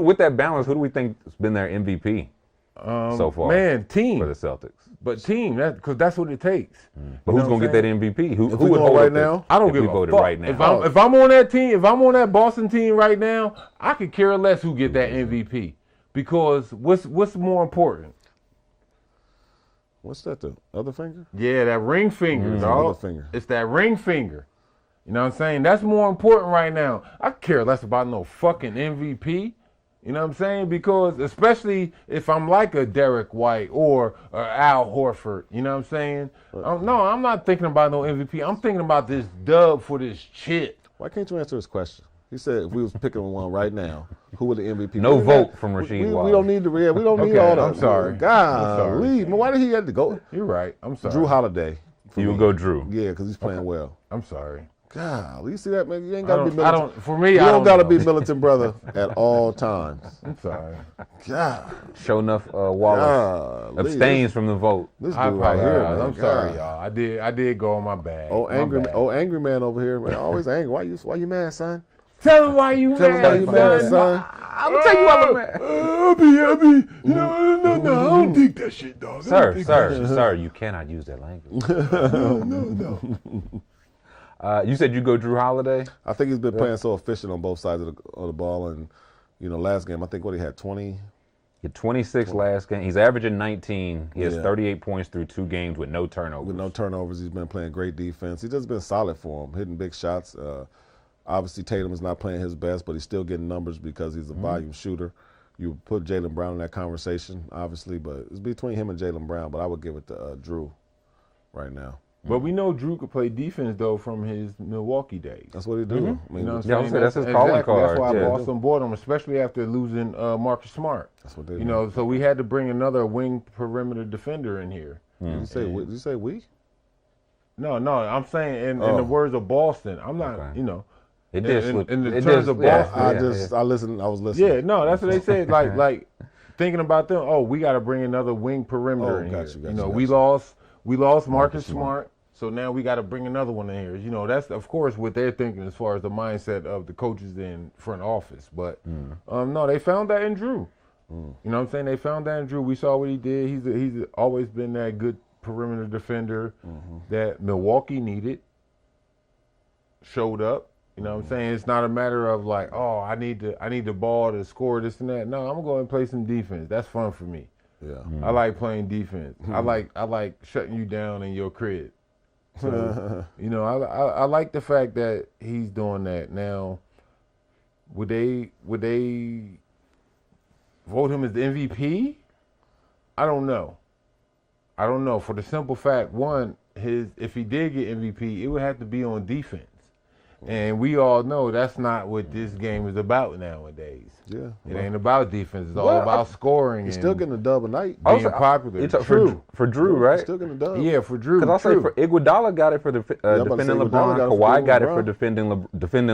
with that balance, who do we think has been their MVP so far? Man, team. For the Celtics. But team, because that's what it takes. But who's going to get that MVP? Who would going hold right up now? I don't give a voted fuck. right now. If I'm on that team, if I'm on that Boston team right now, I could care less who get that MVP. Because what's more important? What's that, the other finger? Yeah, that ring finger, dog. Other finger. It's that ring finger. You know what I'm saying? That's more important right now. I care less about no fucking MVP. You know what I'm saying? Because especially if I'm like a Derek White or Al Horford, you know what I'm saying? No, I'm not thinking about no MVP. I'm thinking about this dub for this chip. Why can't you answer his question? He said if we was picking one right now, who would the MVP? No vote from Rasheed Wallace. We don't need to. Yeah, we don't need all that. I'm sorry. Golly, man, why did he have to go? You're right. I'm sorry. Jrue Holiday. You would go Jrue. Yeah, because he's playing well. I'm sorry. God, you see that, man? You ain't got to be militant. You don't got to be militant, brother, at all times. I'm sorry. God. Sure enough, Wallace abstains from the vote. This dude right here, man. I'm sorry, y'all. I did go on my bag. Angry man over here, man. Always angry. Why you mad, son? Tell him why you mad, son. I'm gonna tell you why I'm mad. No, I don't think that shit, dog. Sir, you cannot use that language. No. You said you go Jrue Holiday? I think he's been playing so efficient on both sides of the ball, and last game I think he had 20. He had 26 last game. He's averaging 19. He has 38 points through 2 games with no turnovers. With no turnovers, he's been playing great defense. He's just been solid for him, hitting big shots. Obviously, Tatum is not playing his best, but he's still getting numbers because he's a volume shooter. You put Jaylen Brown in that conversation, obviously, but it's between him and Jaylen Brown. But I would give it to Jrue right now. But we know Jrue could play defense, though, from his Milwaukee days. That's what he do. I mean, that's his calling card. That's why Boston bought him, especially after losing Marcus Smart. That's what they do. So we had to bring another wing perimeter defender in here. Did you say we? No, I'm saying in the words of Boston. I'm not, It did in the terms of Boston. I listened. I was listening. Yeah, no, that's what they said. Like thinking about them. Oh, we got to bring another wing perimeter in here. We lost Marcus Smart. So now we got to bring another one in here. That's, of course, what they're thinking as far as the mindset of the coaches in front office. But, no, they found that in Jrue. You know what I'm saying? They found that in Jrue. We saw what he did. He's always been that good perimeter defender that Milwaukee needed, showed up. You know what I'm saying? It's not a matter of like, oh, I need the ball to score this and that. No, I'm going to play some defense. That's fun for me. Yeah. I like playing defense. I like shutting you down in your crib. So, I like the fact that he's doing that. Now, would they vote him as the MVP? I don't know. For the simple fact, one, if he did get MVP, it would have to be on defense. And we all know that's not what this game is about nowadays. Yeah. It ain't about defense. It's all about scoring. He's still getting a dub a night. Being popular. For Jrue, right? He's still getting a dub. Yeah, for Jrue. Because I'll say for Iguodala got it for defending LeBron. Kawhi got it for defending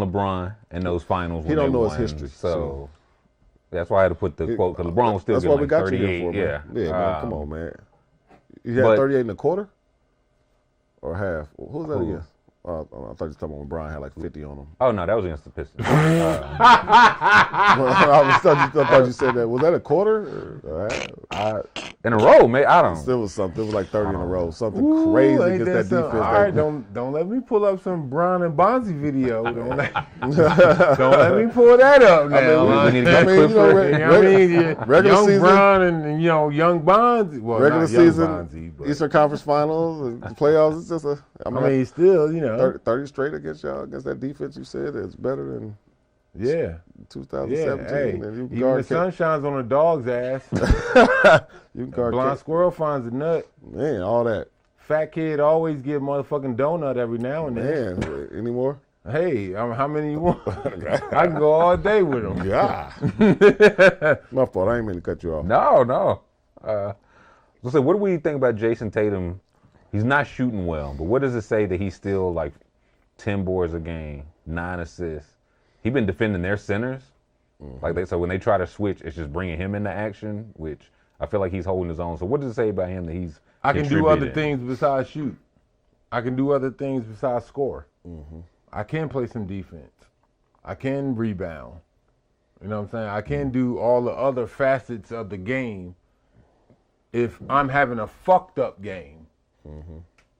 LeBron in those finals. He don't know his history. So that's why I had to put the quote, because LeBron was still getting like 38. Yeah, man, come on, man. You had 38 in a quarter? Or half? Who was that against? I thought you were talking about Brian had like 50 on him. Oh, no, that was against the Pistons. I thought you said that. Was that a quarter? In a row, man. I don't know. It was something. It was like 30 in a row. Something crazy against that defense. All right, don't let me pull up some Brown and Bonzi video. Don't let me pull that up now. We need to get a clip for regular season, Brown and young Bonzi. Well, regular season, Bonzi, but Eastern Conference Finals, and the playoffs. It's just still, 30 straight against y'all, against that defense you said is better than 2017. Hey, and even the sun shines on a dog's ass. You can guard blind squirrel finds a nut. Man, all that. Fat kid always get motherfucking donut every now and then. Man, any more? Hey, how many you want? I can go all day with them. Yeah. My fault. I ain't mean to cut you off. No. So what do we think about Jayson Tatum? He's not shooting well, but what does it say that he's still like 10 boards a game, 9 assists? He's been defending their centers. So when they try to switch, it's just bringing him into action, which I feel like he's holding his own. So what does it say about him that he's I can do other things besides shoot. I can do other things besides score. I can play some defense. I can rebound. You know what I'm saying? I can't do all the other facets of the game if I'm having a fucked up game. Mm-hmm.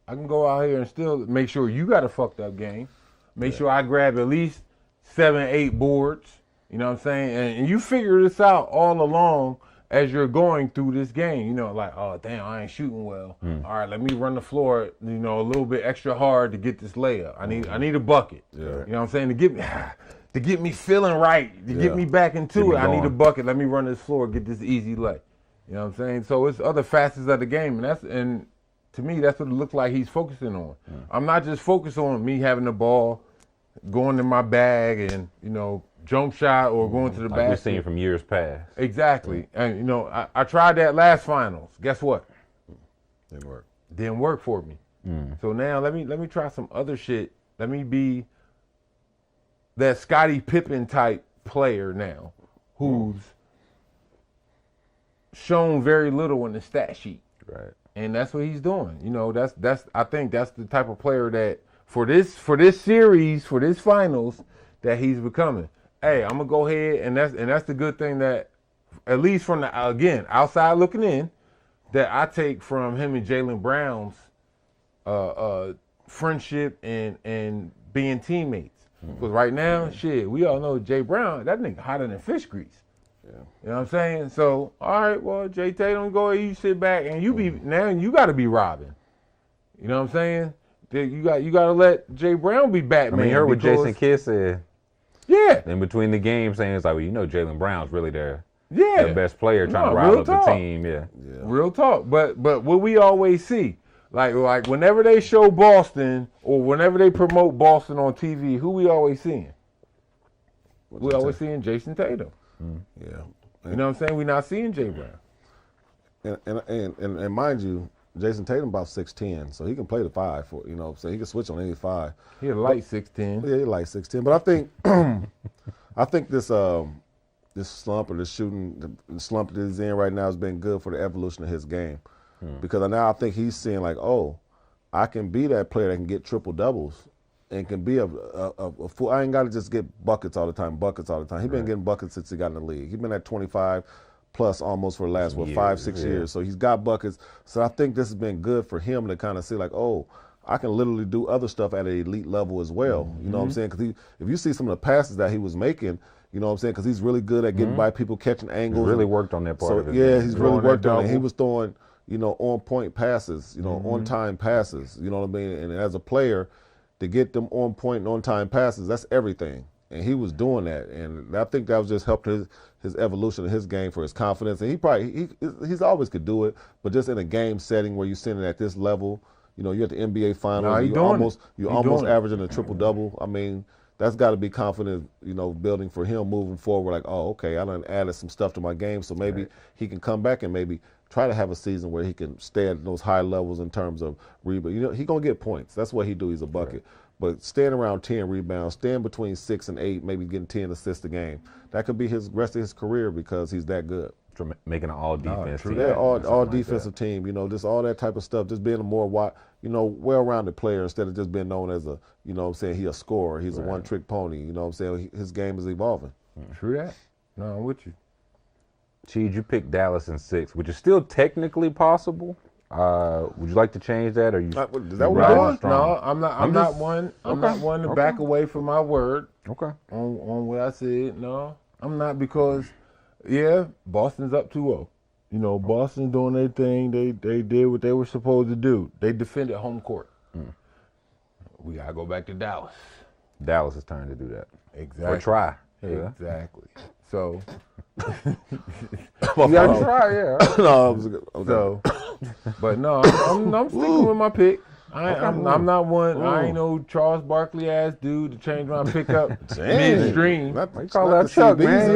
I can go out here and still make sure you got a fucked up game. Make sure I grab at least 7, 8 boards. You know what I'm saying? And you figure this out all along as you're going through this game. You know, like, oh, damn, I ain't shooting well. All right, let me run the floor, a little bit extra hard to get this layup. I need a bucket. Yeah. You know what I'm saying? To get me feeling right, to get me back into it, I need a bucket. Let me run this floor, get this easy lay. You know what I'm saying? So it's other facets of the game, and to me, that's what it looks like he's focusing on. I'm not just focused on me having the ball, going in my bag, and jump shot or going to the basket. We've seen from years past. Exactly. And I tried that last finals. Guess what? Didn't work. Didn't work for me. So now let me try some other shit. Let me be that Scottie Pippen type player now, who's shown very little in the stat sheet. Right. And that's what he's doing. That's I think that's the type of player that for this series, for this finals, that he's becoming. Hey, I'm gonna go ahead, and that's the good thing that, at least from the outside looking in, that I take from him and Jaylen Brown's friendship and being teammates. Because right now, shit, we all know Jay Brown, that nigga hotter than fish grease. Yeah. You know what I'm saying? So, all right, well, Jay Tatum, go ahead, you sit back, and now you got to be Robin. You know what I'm saying? You got to let Jay Brown be Batman. I mean, you heard what Jason Kidd said. Yeah. In between the games, saying it's like, well, Jaylen Brown's really their best player, trying to rile up the team. Yeah. Real talk. But what we always see, like whenever they show Boston or whenever they promote Boston on TV, who we always seeing? We always seeing Jayson Tatum. Yeah. You know what I'm saying? We're not seeing Jay Brown. And mind you, Jayson Tatum about 6'10", so he can play the 5 so he can switch on any 5. He a light 6'10". Yeah, he light 6'10". But I think this slump or this shooting the slump that he's in right now has been good for the evolution of his game. Because now I think he's seeing like, oh, I can be that player that can get triple doubles and can be a full. I ain't got to just get buckets all the time. He's been getting buckets since he got in the league. He's been at 25 plus almost for the last 5-6 years. So he's got buckets. So I think this has been good for him to kind of see like, oh, I can literally do other stuff at an elite level as well. You know what I'm saying? Because if you see some of the passes that he was making, you know what I'm saying? Because he's really good at getting by people, catching angles. He really worked on that part of it. Yeah, he's really worked on it. He was throwing, on-point passes, on-time passes. You know what I mean? And as a player, to get them on-point and on-time passes, that's everything. And he was doing that. And I think that was just helped his evolution of his game for his confidence. And he's always could do it, but just in a game setting where you're sitting at this level, you're at the NBA Finals, you're almost averaging a triple-double. I mean, that's got to be confident, building for him moving forward. Like, oh, okay, I done added some stuff to my game, so maybe he can come back and maybe try to have a season where he can stay at those high levels in terms of rebound. He's going to get points. That's what he do. He's a bucket. Right. But staying around 10 rebounds, staying between 6 and 8, maybe getting 10 assists a game, that could be his rest of his career because he's that good. Making an all-defense team. Yeah, all defensive team, just all that type of stuff, just being a more well-rounded player instead of just being known as a, he a scorer. He's a one-trick pony, his game is evolving. True that. No, I'm with you. Cheese, you picked Dallas in 6, which is still technically possible. Would you like to change that, or you? Is that what No, I'm not. I'm not one to back away from my word. Okay. On what I said. No, I'm not, because, Boston's up 2-0. Boston's doing their thing. They did what they were supposed to do. They defended home court. We gotta go back to Dallas. Dallas is trying to do that. Exactly. Or try. Exactly. So. You gotta try, No, but no, I'm sticking with my pick. I'm not one. I ain't no Charles Barkley ass dude to change my pickup midstream. You call that Chuck, man?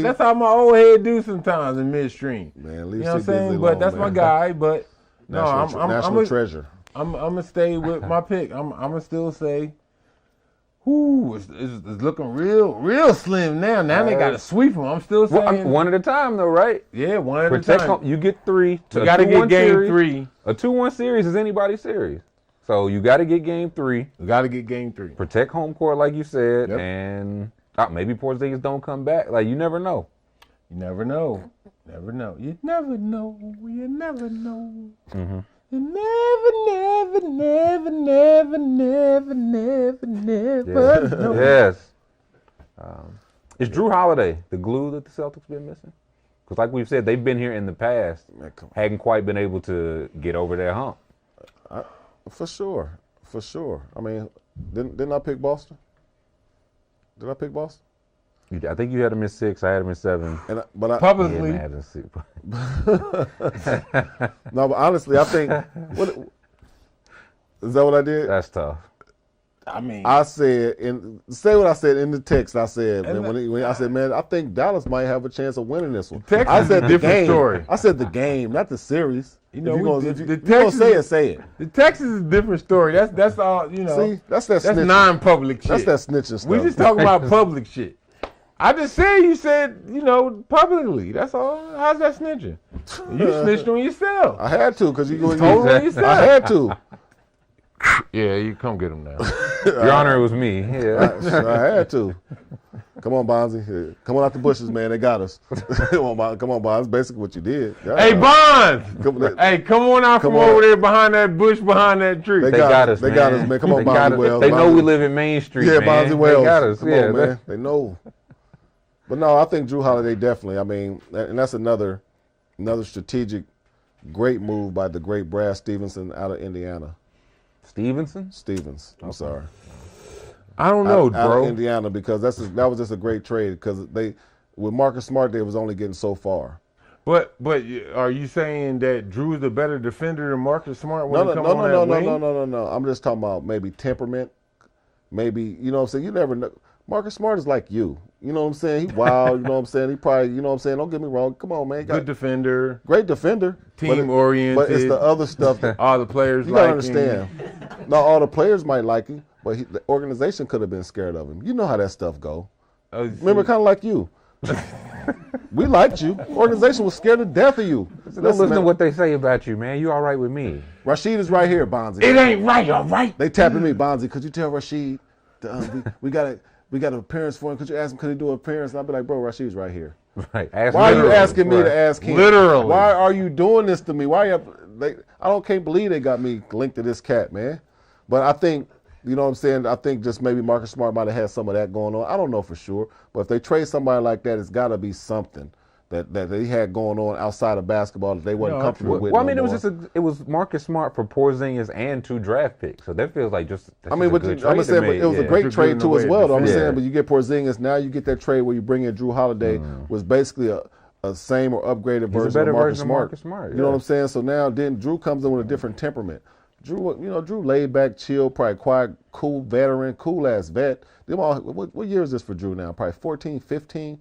That's how my old head do sometimes in midstream. Man, leave you know what I'm saying? But that's my guy. But no, I'm treasure. I'm gonna stay with my pick. I'm gonna still say. Ooh, it's looking real slim now. Now they got to sweep them. I'm still saying one at a time, though, right? Yeah, one at a time. You get 3. You got to get game 3. A 2-1 series is anybody's series, so you got to get game 3. You got to get game 3. Protect home court, like you said, and Maybe Porzingis don't come back. Like, you never know. You never know. Never know. You never know. You never know. Mm-hmm. You never know. Yes. Is Jrue Holiday the glue that the Celtics been missing? Because like we've said, they've been here in the past, hadn't quite been able to get over their hump. For sure. I mean, didn't I pick Boston? Did I pick Boston? I think you had him in 6. I had him in 7. But publicly, yeah, in 6. No, but honestly, I think is that what I did? That's tough. I mean, I said say what I said in the text. I said, man, when I said, man, I think Dallas might have a chance of winning this one. Texas I said is a different story. I said the game, not the series. You know, if you're gonna say it, say it. The Texas is a different story. That's all. You know, see, that's snitching. non-public shit. That's that snitching stuff. We just talking about public shit. I just said you said, publicly. That's all. How's that snitching? You snitched on yourself. I had to because you told on yourself. I had to. Yeah, you come get him now. Your Honor, it was me. Yeah. I had to. Come on, Bonzi. Come on out the bushes, man. They got us. Come on, Bonds. Basically what you did. Hey, Bonds. Come on out from over there behind that bush, behind that tree. They got us, They man. got us, man. Come on, Bonzi Wells. They know we live in Main Street, yeah, man. Bonzi Wells. They got us. Come on, man. They know. But no, I think Jrue Holiday definitely. I mean, and that's another strategic, great move by the great Brad Stevenson out of Indiana. Stevens? I'm sorry. I don't know, out bro. of Indiana, because that was just a great trade because with Marcus Smart, they was only getting so far. But are you saying that Drew's the better defender than Marcus Smart when No. wing? I'm just talking about maybe temperament. Maybe, you know what I'm saying? You never know. Marcus Smart is like you. You know what I'm saying? He wild, you know what I'm saying? He probably, you know what I'm saying? Don't get me wrong. Come on, man. Good defender. Great defender. Team-oriented. But it's the other stuff that all the players you like gotta understand. Not all the players might like him, but the organization could have been scared of him. You know how that stuff go. Remember, kind of like you. We liked you. Organization was scared to death of you. Don't listen to what they say about you, man. You all right with me. Rashid is right here, Bonzi. It ain't right, all right. They tapping me, Bonzi. Could you tell Rashid we got an appearance for him? Could you ask him, could he do an appearance? And I'll be like, bro, Rashid's right here. Right. Why are you asking me to ask him? Literally. Why are you doing this to me? Can't believe they got me linked to this cat, man. But I think, you know what I'm saying? I think just maybe Marcus Smart might have had some of that going on. I don't know for sure. But if they trade somebody like that, it's got to be something that they had going on outside of basketball that they wasn't comfortable with. Well, I mean, it was Marcus Smart for Porzingis and 2 draft picks. So that feels like just. I mean, but I'm saying it was a great trade too as well. I'm saying, but you get Porzingis now. You get that trade where you bring in Jrue Holiday, was basically a same or upgraded version of Marcus Smart. You know what I'm saying? So now then Jrue comes in with a different temperament. Jrue laid back, chill, probably quiet, cool veteran, cool ass vet. What year is this for Jrue now? Probably 14, 15.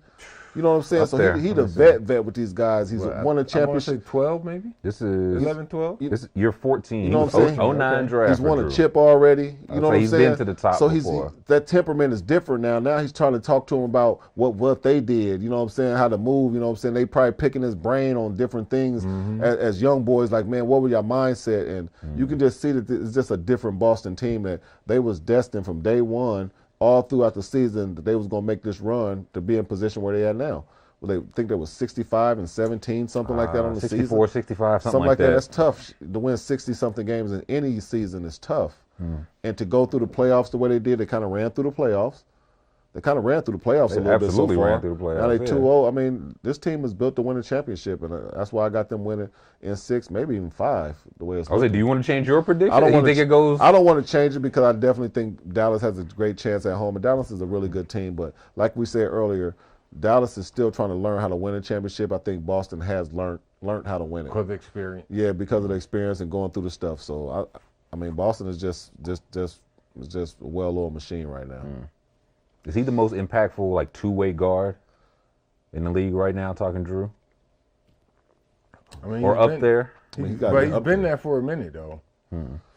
You know what I'm saying? So he the vet with these guys. He's won a championship. I want to say 12 maybe? This is 11, 12? This is year 14. You know what I'm saying? 09 draft. He's won a chip already. You know what I'm he's saying? He's been to the top before. That temperament is different now. Now he's trying to talk to him about what they did. You know what I'm saying? How to move. You know what I'm saying? They probably picking his brain on different things as young boys. Like, man, what was your mindset? And you can just see that it's just a different Boston team that they was destined from day one all throughout the season that they was going to make this run to be in position where they are now. Well, they think there was 65 and 17, something like that on the 64, season. 65, something like that. That's tough. To win 60-something games in any season is tough. And to go through the playoffs the way they did, they kind of ran through the playoffs. They kind of ran through the playoffs a little bit so far. Ran through the playoffs. Now they 2-0. I mean, this team is built to win a championship, and that's why I got them winning in 6, maybe even 5, the way it's looking. Do you want to change your prediction? I don't think it goes. I don't want to change it because I definitely think Dallas has a great chance at home, and Dallas is a really good team. But like we said earlier, Dallas is still trying to learn how to win a championship. I think Boston has learned how to win it. Because of experience. Yeah, because of the experience and going through the stuff. So I mean, Boston is just a well-oiled machine right now. Is he the most impactful like two-way guard in the league right now? Talking Jrue, I mean, or up there? I mean, he's been there for a minute though.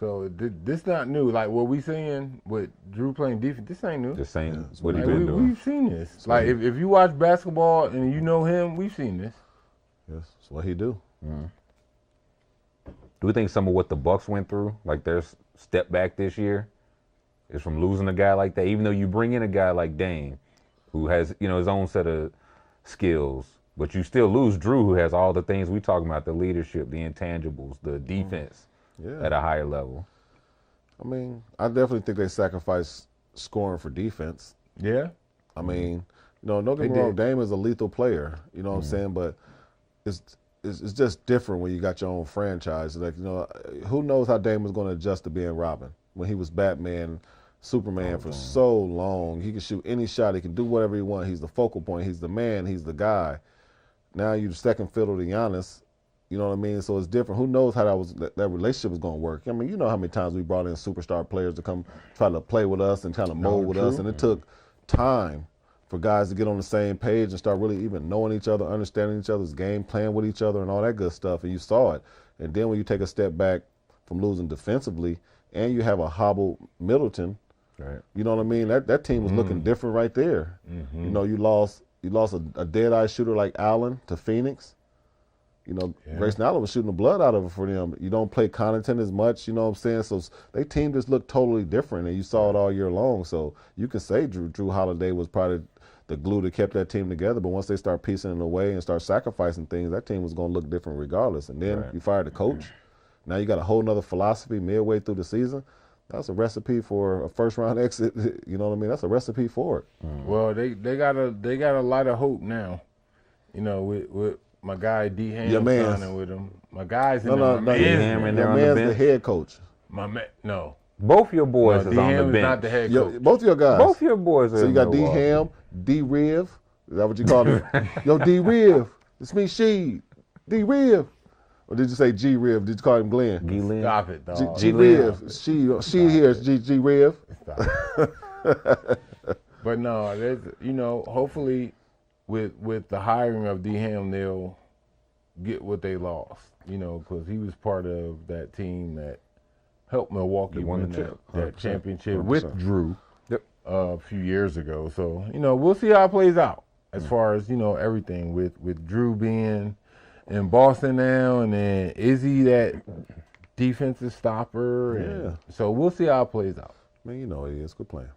So this not new. Like what we seeing with Jrue playing defense, this ain't new. This ain't what he been doing. We've seen this. Like if you watch basketball and you know him, we've seen this. Yes, that's what he do. Do we think some of what the Bucks went through, like their step back this year, is from losing a guy like that? Even though you bring in a guy like Dame, who has, his own set of skills. But you still lose Jrue, who has all the things we talking about, the leadership, the intangibles, the defense at a higher level. I mean, I definitely think they sacrificed scoring for defense. Yeah. I mean, don't get me wrong, Dame is a lethal player, you know what I'm saying? But it's just different when you got your own franchise. Like, who knows how Dame was going to adjust to being Robin when he was Batman, Superman for so long. He can shoot any shot. He can do whatever he wants. He's the focal point. He's the man. He's the guy. Now you're the second fiddle to Giannis. You know what I mean? So it's different. Who knows how that relationship was going to work? I mean, you know how many times we brought in superstar players to come try to play with us and kind of mold with us, and it took time for guys to get on the same page and start really even knowing each other, understanding each other's game, playing with each other, and all that good stuff. And you saw it. And then when you take a step back from losing defensively, and you have a hobbled Middleton, right? You know what I mean? That team was looking different right there. You know, you lost a dead-eye shooter like Allen to Phoenix. Grayson Allen was shooting the blood out of it for them. You don't play Connaughton as much, you know what I'm saying? So their team just looked totally different, and you saw it all year long. So you can say Jrue Holiday was probably the glue that kept that team together, but once they start piecing it away and start sacrificing things, that team was going to look different regardless. And then you fired the coach. Now you got a whole nother philosophy midway through the season. That's a recipe for a first-round exit. You know what I mean? That's a recipe for it. Well, they got a lot of hope now. With my guy D Ham signing with him. My guys in no, my man's the head coach. No. Both your boys is on the bench. Is not the head coach. Both of your guys. Both your boys are. So you got D Ham, D Riv. Is that what you call him? Yo, D Riv. It's me, she. D Riv. Or did you say G Riv? Did you call him Glenn? G-Lin. Stop it, dog. G Riv. She here is G Riv. But no, there's hopefully with the hiring of D Ham, they'll get what they lost. Because he was part of that team that helped Milwaukee win that championship 100%. With Jrue a few years ago. So, we'll see how it plays out as far as, everything with Jrue being in Boston now, and then is he that defensive stopper? So we'll see how it plays out. Man, he is. Good plan.